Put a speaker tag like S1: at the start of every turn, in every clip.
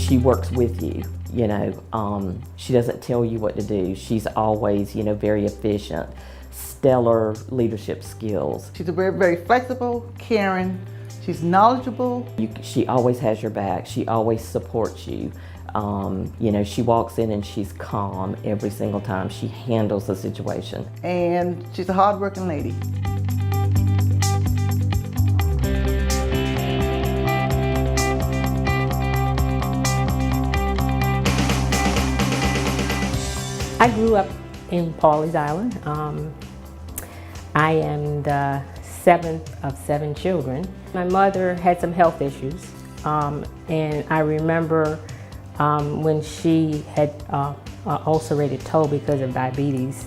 S1: she works with you, you know. She doesn't tell you what to do. She's always, you know, very efficient, stellar leadership skills.
S2: She's very, very flexible, caring. She's knowledgeable.
S1: She always has your back. She always supports you. You know, she walks in and she's calm every single time. She handles the situation.
S2: And she's a hardworking lady.
S3: I grew up in Pawleys Island. I am the 7th of 7 children. My mother had some health issues, and I remember when she had ulcerated toe because of diabetes,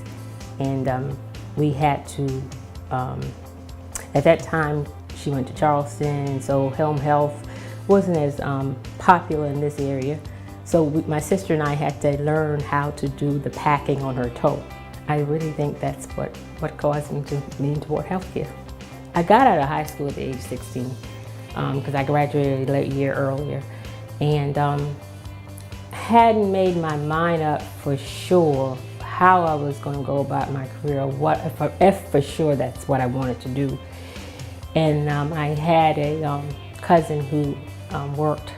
S3: and we had to, at that time she went to Charleston, so home health wasn't as popular in this area. So my sister and I had to learn how to do the packing on her toe. I really think that's what caused me to lean toward healthcare. I got out of high school at the age of 16 because I graduated a year earlier, and hadn't made my mind up for sure how I was going to go about my career, if for sure that's what I wanted to do. And I had a cousin who worked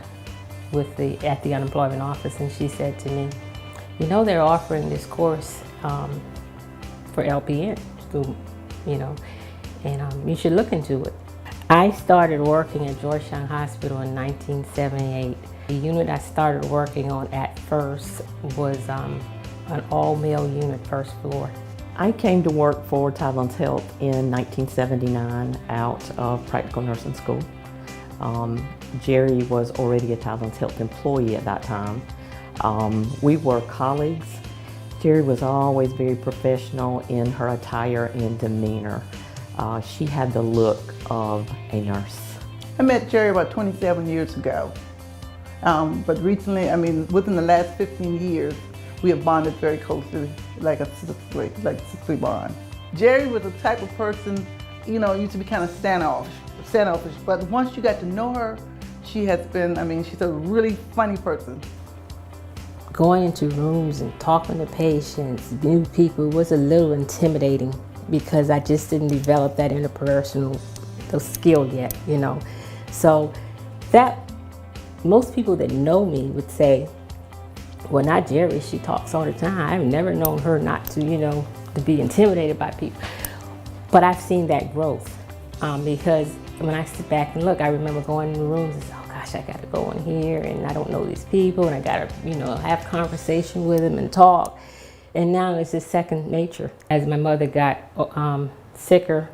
S3: at the unemployment office, and she said to me, you know, they're offering this course for LPN, you know, and you should look into it. I started working at Georgetown Hospital in 1978. The unit I started working on at first was an all-male unit, first floor.
S1: I came to work for Tidelands Health in 1979 out of practical nursing school. Jerry was already a Tidelands Health employee at that time. We were colleagues. Jerry was always very professional in her attire and demeanor. She had the look of a nurse.
S2: I met Jerry about 27 years ago. But recently, I mean, within the last 15 years, we have bonded very closely, like a sisterly bond. Jerry was the type of person, you know, used to be kind of standoffish, but once you got to know her, she has been, I mean, she's a really funny person.
S3: Going into rooms and talking to patients, new people, was a little intimidating because I just didn't develop that interpersonal skill yet, you know. So that, most people that know me would say, well, not Jerry, she talks all the time. I've never known her not to, you know, to be intimidated by people. But I've seen that growth because when I sit back and look, I remember going in the rooms and say, oh gosh, I got to go in here and I don't know these people and I got to, you know, have conversation with them and talk. And now it's just second nature. As my mother got sicker,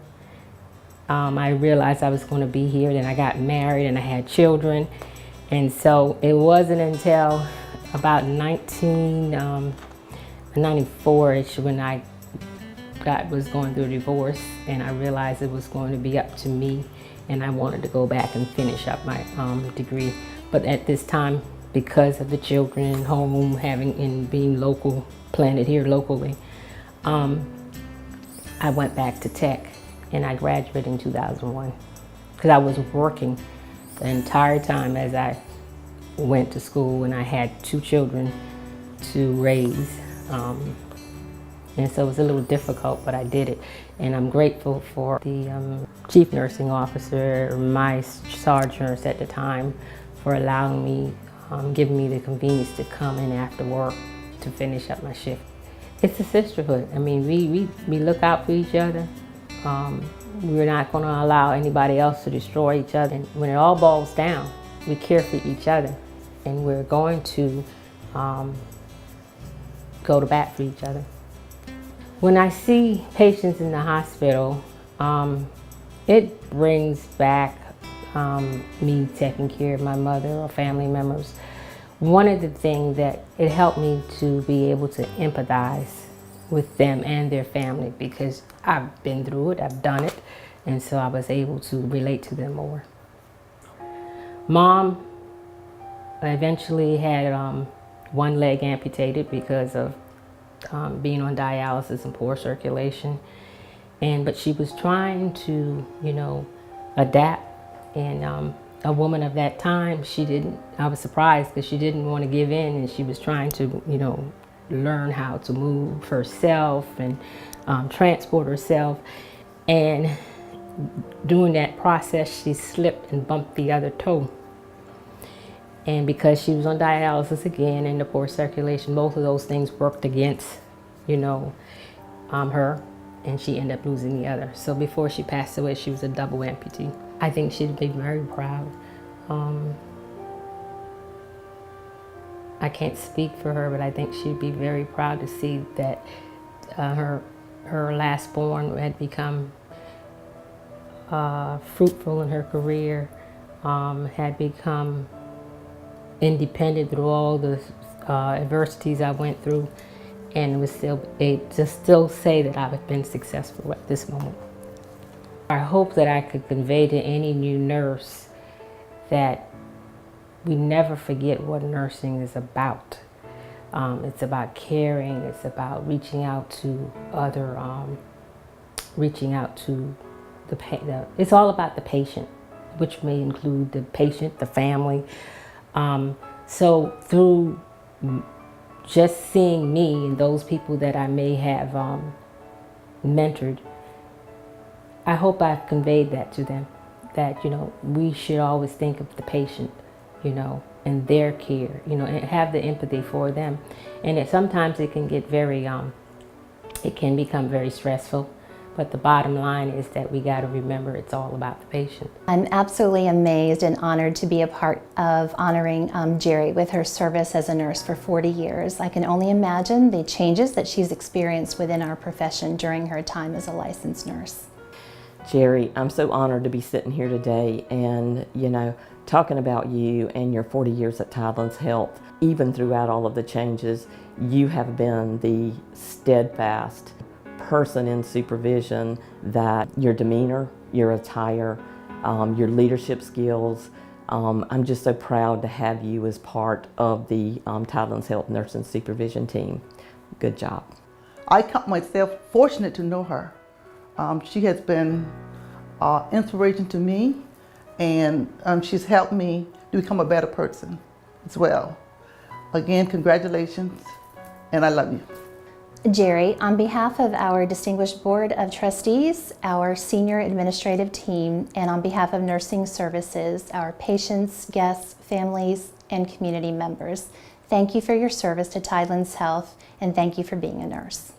S3: I realized I was going to be here. Then I got married and I had children. And so it wasn't until about 1994-ish when I was going through a divorce, and I realized it was going to be up to me, and I wanted to go back and finish up my degree. But at this time, because of the children, home, and being local, planted here locally, I went back to tech, and I graduated in 2001 because I was working the entire time as I went to school, and I had 2 children to raise. And so it was a little difficult, but I did it. And I'm grateful for the chief nursing officer, my charge nurse at the time, for allowing me, giving me the convenience to come in after work to finish up my shift. It's a sisterhood. I mean, we look out for each other. We're not going to allow anybody else to destroy each other. And when it all boils down, we care for each other, and we're going to go to bat for each other. When I see patients in the hospital, it brings back me taking care of my mother or family members. One of the things that it helped me to be able to empathize with them and their family, because I've been through it, I've done it, and so I was able to relate to them more. Mom eventually had one leg amputated because of being on dialysis and poor circulation, but she was trying to, you know, adapt, and a woman of that time, I was surprised because she didn't want to give in, and she was trying to, learn how to move herself and transport herself. And during that process, she slipped and bumped the other toe. And because she was on dialysis again and the poor circulation, both of those things worked against, her, and she ended up losing the other. So before she passed away, she was a double amputee. I think she'd be very proud. I can't speak for her, but I think she'd be very proud to see that her last born had become fruitful in her career, had become independent through all the adversities I went through, and was still say that I've been successful at this moment. I hope that I could convey to any new nurse that we never forget what nursing is about. It's about caring, it's about reaching out to it's all about the patient, which may include the patient, the family. So through just seeing me and those people that I may have mentored, I hope I've conveyed that to them, that, we should always think of the patient, and their care, and have the empathy for them. And sometimes it can get it can become very stressful. But the bottom line is that we got to remember it's all about the patient.
S4: I'm absolutely amazed and honored to be a part of honoring Jerry with her service as a nurse for 40 years. I can only imagine the changes that she's experienced within our profession during her time as a licensed nurse.
S1: Jerry, I'm so honored to be sitting here today and, talking about you and your 40 years at Tidelands Health. Even throughout all of the changes, you have been the steadfast person in supervision that your demeanor, your attire, your leadership skills, I'm just so proud to have you as part of the Tidelands Health Nursing Supervision team. Good job.
S2: I count myself fortunate to know her. She has been inspiration to me, and she's helped me to become a better person as well. Again, congratulations, and I love you.
S4: Jerry, on behalf of our distinguished Board of Trustees, our senior administrative team, and on behalf of nursing services, our patients, guests, families, and community members, thank you for your service to Tidelands Health, and thank you for being a nurse.